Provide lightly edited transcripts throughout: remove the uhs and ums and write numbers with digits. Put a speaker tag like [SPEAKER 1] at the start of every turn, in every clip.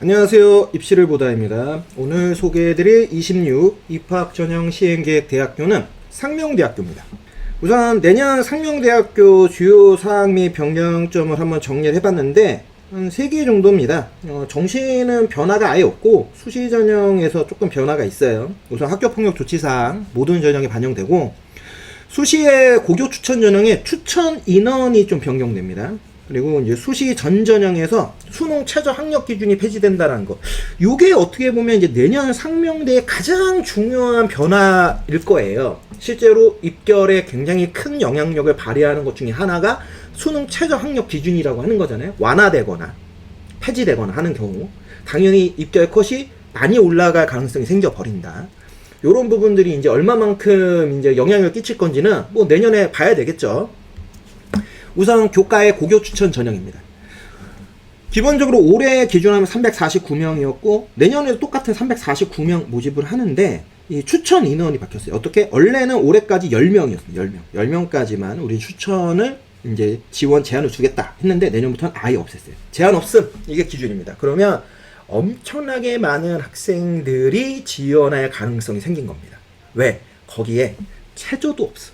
[SPEAKER 1] 안녕하세요. 입시를 보다입니다. 오늘 소개해드릴 26 입학전형 시행계획 대학교는 상명대학교입니다. 우선 내년 상명대학교 주요 사항 및 변경점을 한번 정리를 해봤는데 한 3개 정도입니다. 정시는 변화가 아예 없고 수시 전형에서 조금 변화가 있어요. 우선 학교폭력 조치사항 모든 전형에 반영되고 수시의 고교 추천 전형에 추천 인원이 좀 변경됩니다. 그리고 이제 수시 전 전형에서 수능 최저 학력 기준이 폐지된다는 거. 요게 어떻게 보면 이제 내년 상명대의 가장 중요한 변화일 거예요. 실제로 입결에 굉장히 큰 영향력을 발휘하는 것 중에 하나가 수능 최저 학력 기준이라고 하는 거잖아요. 완화되거나 폐지되거나 하는 경우 당연히 입결 컷이 많이 올라갈 가능성이 생겨버린다. 요런 부분들이 이제 얼마만큼 이제 영향을 끼칠 건지는 뭐 내년에 봐야 되겠죠. 우선 교과의 고교 추천 전형입니다. 기본적으로 올해 기준하면 349명이었고 내년에도 똑같은 349명 모집을 하는데 이 추천 인원이 바뀌었어요. 어떻게? 원래는 올해까지 10명이었어요. 10명까지만 우리 추천을 이제 지원 제한을 주겠다 했는데 내년부터는 아예 없앴어요. 제한 없음. 이게 기준입니다. 그러면 엄청나게 많은 학생들이 지원할 가능성이 생긴 겁니다. 왜? 거기에 최저도 없어.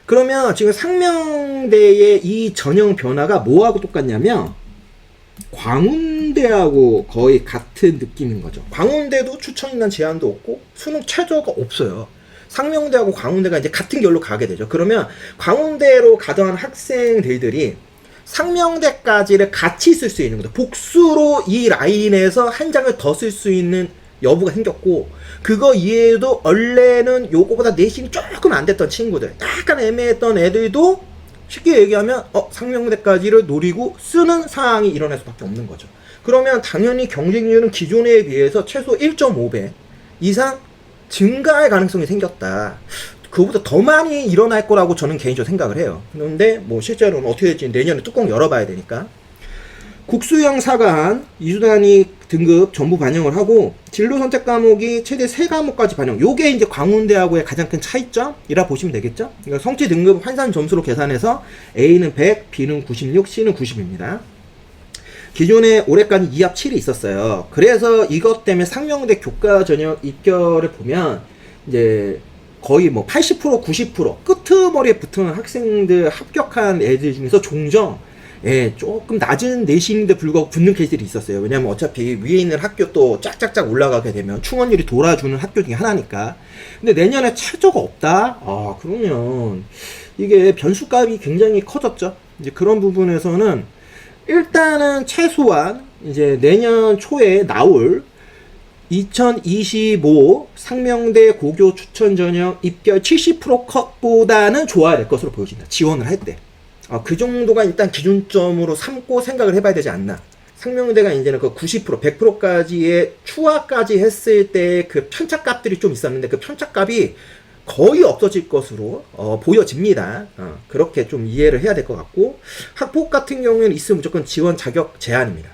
[SPEAKER 1] 그러면 지금 상명대의 이 전형 변화가 뭐하고 똑같냐면 광운대하고 거의 같은 느낌인 거죠. 광운대도 추천인원 제한도 없고 수능 최저가 없어요. 상명대하고 광운대가 이제 같은 결로 가게 되죠. 그러면 광운대로 가던 학생들이 상명대까지를 같이 쓸 수 있는 거죠. 복수로 이 라인에서 한 장을 더 쓸 수 있는 여부가 생겼고, 그거 이외에도 원래는 요거보다 내신이 조금 안 됐던 친구들, 약간 애매했던 애들도 쉽게 얘기하면 상명대까지를 노리고 쓰는 상황이 일어날 수밖에 없는 거죠. 그러면 당연히 경쟁률은 기존에 비해서 최소 1.5배 이상 증가할 가능성이 생겼다. 그거보다 더 많이 일어날 거라고 저는 개인적으로 생각을 해요. 그런데 뭐 실제로는 어떻게 될지 내년에 뚜껑 열어봐야 되니까. 국수형 사관, 이수단위 등급 전부 반영을 하고 진로 선택 과목이 최대 3과목까지 반영. 요게 이제 광운대하고의 가장 큰 차이점이라 보시면 되겠죠. 그러니까 성취 등급 환산 점수로 계산해서 A는 100, B는 96, C는 90입니다. 기존에 올해까지 2합 7이 있었어요. 그래서 이것 때문에 상명대 교과 전형 입결을 보면 이제 거의 뭐 80%, 90% 끄트머리에 붙은 학생들 합격한 애들 중에서 종종 조금 낮은 내신인데 불구하고 붙는 케이스들이 있었어요. 왜냐면 어차피 위에 있는 학교 또 짝짝짝 올라가게 되면 충원율이 돌아주는 학교 중에 하나니까. 근데 내년에 최저가 없다? 그러면 이게 변수값이 굉장히 커졌죠. 이제 그런 부분에서는 일단은 최소한 이제 내년 초에 나올 2025 상명대 고교 추천 전형 입결 70% 컷보다는 좋아야 될 것으로 보여진다. 지원을 할 때. 그 정도가 일단 기준점으로 삼고 생각을 해봐야 되지 않나. 상명대가 이제는 그 90%, 100%까지의 추하까지 했을 때 그 편차값들이 좀 있었는데 그 편차값이 거의 없어질 것으로 보여집니다. 그렇게 좀 이해를 해야 될 것 같고, 학폭 같은 경우에는 있으면 무조건 지원 자격 제한입니다.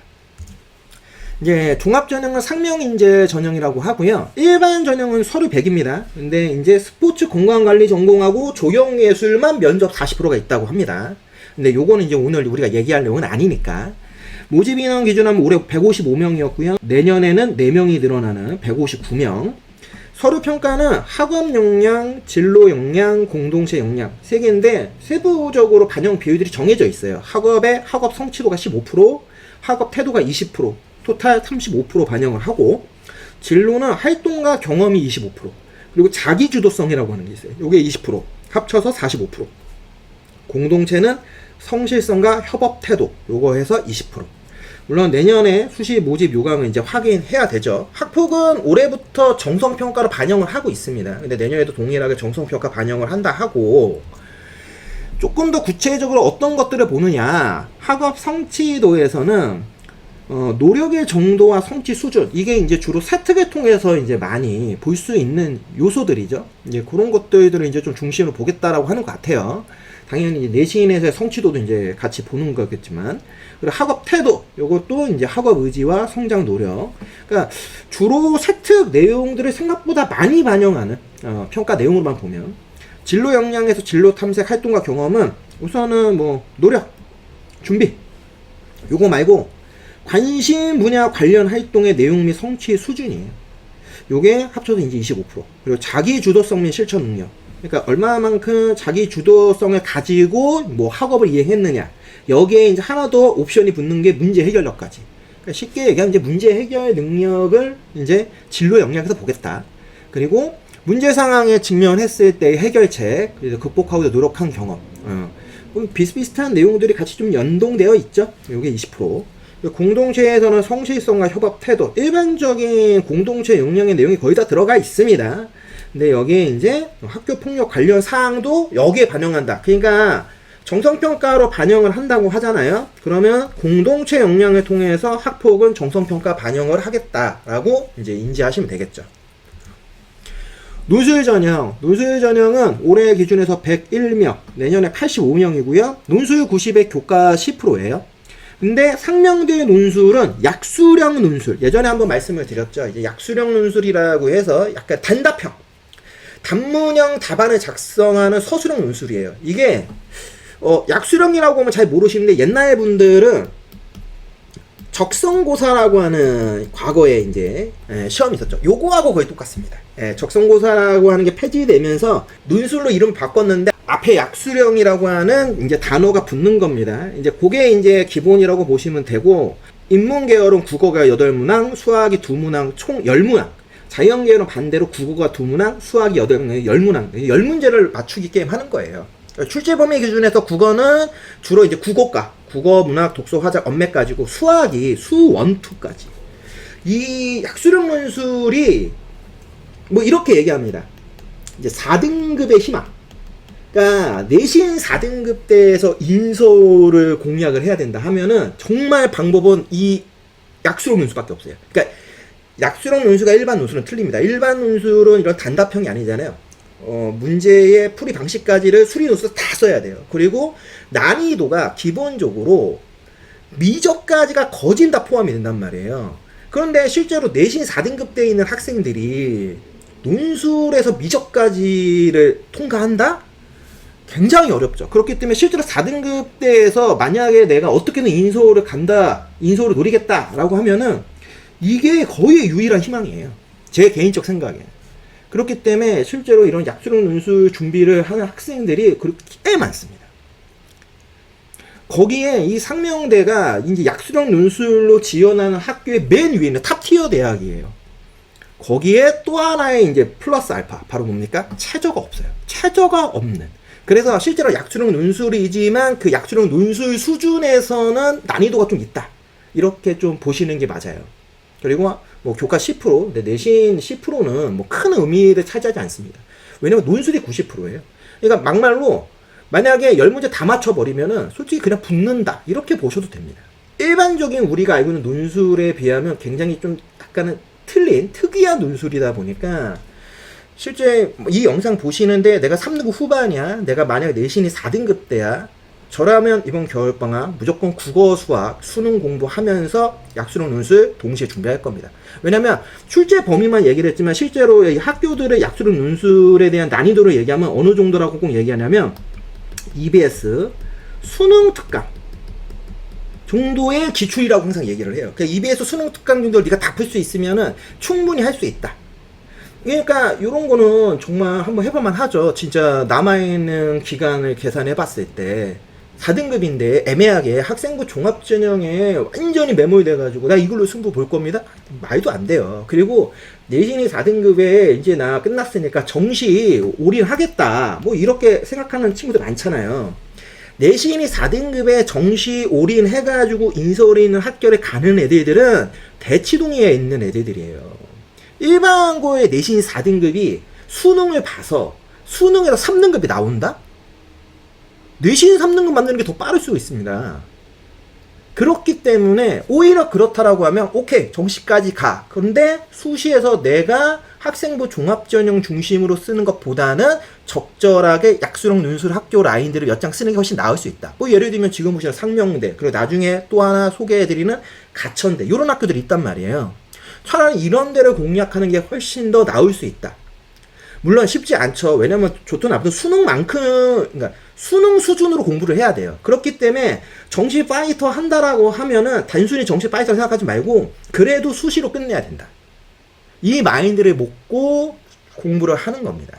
[SPEAKER 1] 이제 종합전형은 상명인재 전형이라고 하고요. 일반 전형은 서류 100입니다. 근데 이제 스포츠 건강관리 전공하고 조형예술만 면접 40%가 있다고 합니다. 근데 요거는 이제 오늘 우리가 얘기할 내용은 아니니까. 모집 인원 기준하면 올해 155명이었고요. 내년에는 4명이 늘어나는 159명. 서류 평가는 학업 역량, 진로 역량, 공동체 역량 3개인데 세부적으로 반영 비율들이 정해져 있어요. 학업의 학업 성취도가 15%, 학업 태도가 20%, 토탈 35% 반영을 하고, 진로는 활동과 경험이 25%, 그리고 자기주도성이라고 하는 게 있어요. 요게 20%, 합쳐서 45%. 공동체는 성실성과 협업 태도, 요거 해서 20%. 물론 내년에 수시 모집 요강은 이제 확인해야 되죠. 학폭은 올해부터 정성평가로 반영을 하고 있습니다. 근데 내년에도 동일하게 정성평가 반영을 한다 하고, 조금 더 구체적으로 어떤 것들을 보느냐, 학업 성취도에서는 노력의 정도와 성취 수준, 이게 이제 주로 세특을 통해서 이제 많이 볼 수 있는 요소들이죠. 이제 그런 것들을 이제 좀 중심으로 보겠다라고 하는 것 같아요. 당연히 이제 내신에서의 성취도도 이제 같이 보는 거겠지만, 그리고 학업 태도, 요것도 이제 학업 의지와 성장 노력. 그러니까 주로 세특 내용들을 생각보다 많이 반영하는 평가 내용으로만 보면, 진로 역량에서 진로 탐색 활동과 경험은 우선은 뭐 노력, 준비, 요거 말고 관심 분야 관련 활동의 내용 및 성취 수준이에요. 요게 합쳐서 이제 25%. 그리고 자기 주도성 및 실천 능력. 그러니까 얼마만큼 자기 주도성을 가지고 뭐 학업을 이행했느냐. 여기에 이제 하나 더 옵션이 붙는 게 문제 해결력까지. 그러니까 쉽게 얘기하면 이제 문제 해결 능력을 이제 진로 역량에서 보겠다. 그리고 문제 상황에 직면했을 때의 해결책, 그래서 극복하고 노력한 경험. 비슷비슷한 내용들이 같이 좀 연동되어 있죠. 요게 20%. 공동체에서는 성실성과 협업 태도, 일반적인 공동체 역량의 내용이 거의 다 들어가 있습니다. 근데 여기에 이제 학교 폭력 관련 사항도 여기에 반영한다. 그러니까 정성평가로 반영을 한다고 하잖아요. 그러면 공동체 역량을 통해서 학폭은 정성평가 반영을 하겠다라고 이제 인지하시면 되겠죠. 논술 전형은 올해 기준에서 101명, 내년에 85명이고요. 논술 90에 교과 10%예요. 근데 상명대 논술은 약수령 논술. 예전에 한번 말씀을 드렸죠. 이제 약수령 논술이라고 해서 약간 단답형, 단문형 답안을 작성하는 서술형 논술이에요. 이게 약수령이라고 하면 잘 모르시는데 옛날 분들은 적성고사라고 하는 과거에 이제 시험이 있었죠. 요거하고 거의 똑같습니다. 적성고사라고 하는 게 폐지되면서 논술로 이름 바꿨는데 앞에 약수령이라고 하는 이제 단어가 붙는 겁니다. 이제 그게 이제 기본이라고 보시면 되고, 인문계열은 국어가 8문항, 수학이 2문항, 총 10문항. 자연계열은 반대로 국어가 2문항, 수학이 8문항, 10문항. 10문제를 맞추기 게임 하는 거예요. 출제 범위 기준에서 국어는 주로 이제 국어과, 국어, 문학, 독서, 화작, 언맥 가지고 수학이 수 1, 2까지. 이 약수령 논술이 뭐 이렇게 얘기합니다. 이제 4등급의 희망. 그러니까 내신 4등급 대에서 인서를 공략을 해야 된다 하면은 정말 방법은 이 약수령 논술밖에 없어요. 그러니까 약수령 논술과 일반 논술은 틀립니다. 일반 논술은 이런 단답형이 아니잖아요. 문제의 풀이 방식까지를 수리 논술에서 다 써야 돼요. 그리고 난이도가 기본적으로 미적까지가 거진 다 포함이 된단 말이에요. 그런데 실제로 내신 4등급 대에 있는 학생들이 논술에서 미적까지를 통과한다? 굉장히 어렵죠. 그렇기 때문에 실제로 4등급 대에서 만약에 내가 어떻게든 인서울을 간다, 인서울을 노리겠다라고 하면은 이게 거의 유일한 희망이에요. 제 개인적 생각에. 그렇기 때문에 실제로 이런 약수령 논술 준비를 하는 학생들이 꽤 많습니다. 거기에 이 상명대가 이제 약수령 논술로 지원하는 학교의 맨 위에 있는 탑티어 대학이에요. 거기에 또 하나의 이제 플러스 알파, 바로 뭡니까? 최저가 없어요. 최저가 없는. 그래서 실제로 약수령 논술이지만 그 약수령 논술 수준에서는 난이도가 좀 있다. 이렇게 좀 보시는 게 맞아요. 그리고 뭐 교과 10%, 근데 내신 10%는 뭐 큰 의미를 차지하지 않습니다. 왜냐면 논술이 90%예요. 그러니까 막말로 만약에 10문제 다 맞춰버리면은 솔직히 그냥 붙는다. 이렇게 보셔도 됩니다. 일반적인 우리가 알고 있는 논술에 비하면 굉장히 좀 약간은 틀린 특이한 논술이다 보니까 실제 이 영상 보시는데 내가 3등급 후반이야. 내가 만약에 내신이 4등급 대야. 저라면 이번 겨울방학 무조건 국어, 수학, 수능 공부하면서 약수령 논술 동시에 준비할 겁니다. 왜냐면 출제 범위만 얘기를 했지만 실제로 이 학교들의 약수령 논술에 대한 난이도를 얘기하면 어느 정도라고 꼭 얘기하냐면 EBS, 수능 특강 정도의 기출이라고 항상 얘기를 해요. 그러니까 EBS 수능 특강 정도를 네가 다 풀 수 있으면은 충분히 할 수 있다. 그러니까 이런 거는 정말 한번 해볼만 하죠. 진짜 남아있는 기간을 계산해 봤을 때 4등급인데 애매하게 학생부 종합전형에 완전히 매몰돼가지고 나 이걸로 승부 볼 겁니다? 말도 안 돼요. 그리고 내신이 4등급에 이제 나 끝났으니까 정시 올인하겠다 뭐 이렇게 생각하는 친구들 많잖아요. 내신이 4등급에 정시 올인해가지고 인서울에 학교에 가는 애들은 대치동에 있는 애들이에요. 일반고의 내신 4등급이 수능을 봐서 수능에서 3등급이 나온다? 내신 3등급 만드는 게 더 빠를 수가 있습니다. 그렇기 때문에 오히려 그렇다라고 하면 오케이 정시까지 가. 그런데 수시에서 내가 학생부 종합전형 중심으로 쓰는 것보다는 적절하게 약수령 논술 학교 라인들을 몇 장 쓰는 게 훨씬 나을 수 있다. 뭐 예를 들면 지금 보시는 상명대, 그리고 나중에 또 하나 소개해드리는 가천대 이런 학교들이 있단 말이에요. 차라리 이런 데를 공략하는 게 훨씬 더 나을 수 있다. 물론 쉽지 않죠. 왜냐면 좋든 나쁘든 수능만큼, 그러니까 수능 수준으로 공부를 해야 돼요. 그렇기 때문에 정시 파이터 한다라고 하면은 단순히 정시 파이터 생각하지 말고 그래도 수시로 끝내야 된다. 이 마인드를 먹고 공부를 하는 겁니다.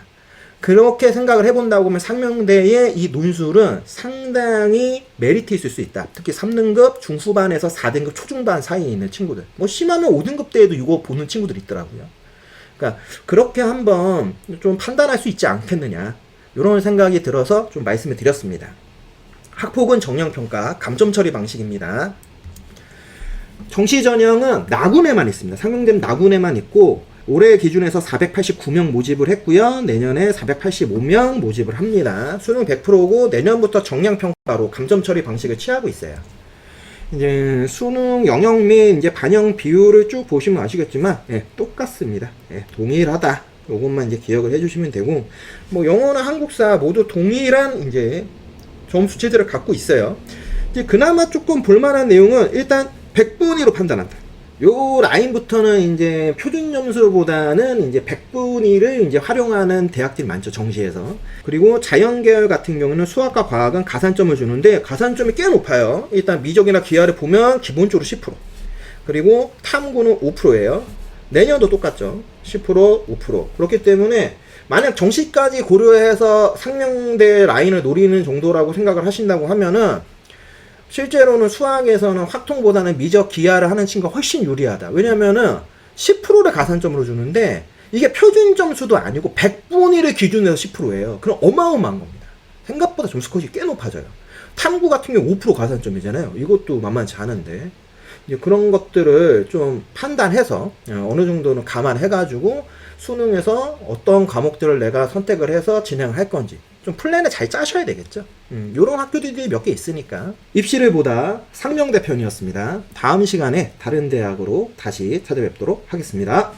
[SPEAKER 1] 그렇게 생각을 해본다고 하면 상명대의 이 논술은 상당히 메리트 있을 수 있다. 특히 3등급 중후반에서 4등급 초중반 사이에 있는 친구들. 뭐 심하면 5등급 때에도 이거 보는 친구들 있더라고요. 그러니까 그렇게 한번 좀 판단할 수 있지 않겠느냐. 이런 생각이 들어서 좀 말씀을 드렸습니다. 학폭은 정량평가, 감점 처리 방식입니다. 정시 전형은 나군에만 있습니다. 상명대는 나군에만 있고 올해 기준에서 489명 모집을 했고요. 내년에 485명 모집을 합니다. 수능 100%고 내년부터 정량평가로 감점 처리 방식을 취하고 있어요. 이제 수능 영역 및 이제 반영 비율을 쭉 보시면 아시겠지만 똑같습니다. 동일하다. 요것만 이제 기억을 해주시면 되고 뭐 영어나 한국사 모두 동일한 이제 점수체제를 갖고 있어요. 이제 그나마 조금 볼만한 내용은 일단 100분위로 판단한다. 요 라인부터는 이제 표준 점수보다는 이제 100분위를 이제 활용하는 대학들이 많죠, 정시에서. 그리고 자연계열 같은 경우는 수학과 과학은 가산점을 주는데 가산점이 꽤 높아요. 일단 미적이나 기하를 보면 기본적으로 10%. 그리고 탐구는 5%예요. 내년도 똑같죠. 10%, 5%. 그렇기 때문에 만약 정시까지 고려해서 상명대 라인을 노리는 정도라고 생각을 하신다고 하면은 실제로는 수학에서는 확통보다는 미적 기하를 하는 친구가 훨씬 유리하다. 왜냐면은 10%를 가산점으로 주는데 이게 표준 점수도 아니고 100분위를 기준으로 10%예요. 그럼 어마어마한 겁니다. 생각보다 점수 컷이 꽤 높아져요. 탐구 같은 경우 5% 가산점이잖아요. 이것도 만만치 않은데 이제 그런 것들을 좀 판단해서 어느 정도는 감안해가지고 수능에서 어떤 과목들을 내가 선택을 해서 진행을 할 건지 좀 플랜을 잘 짜셔야 되겠죠. 요런 학교들이 몇 개 있으니까. 입시를 보다 상명대 편이었습니다. 다음 시간에 다른 대학으로 다시 찾아뵙도록 하겠습니다.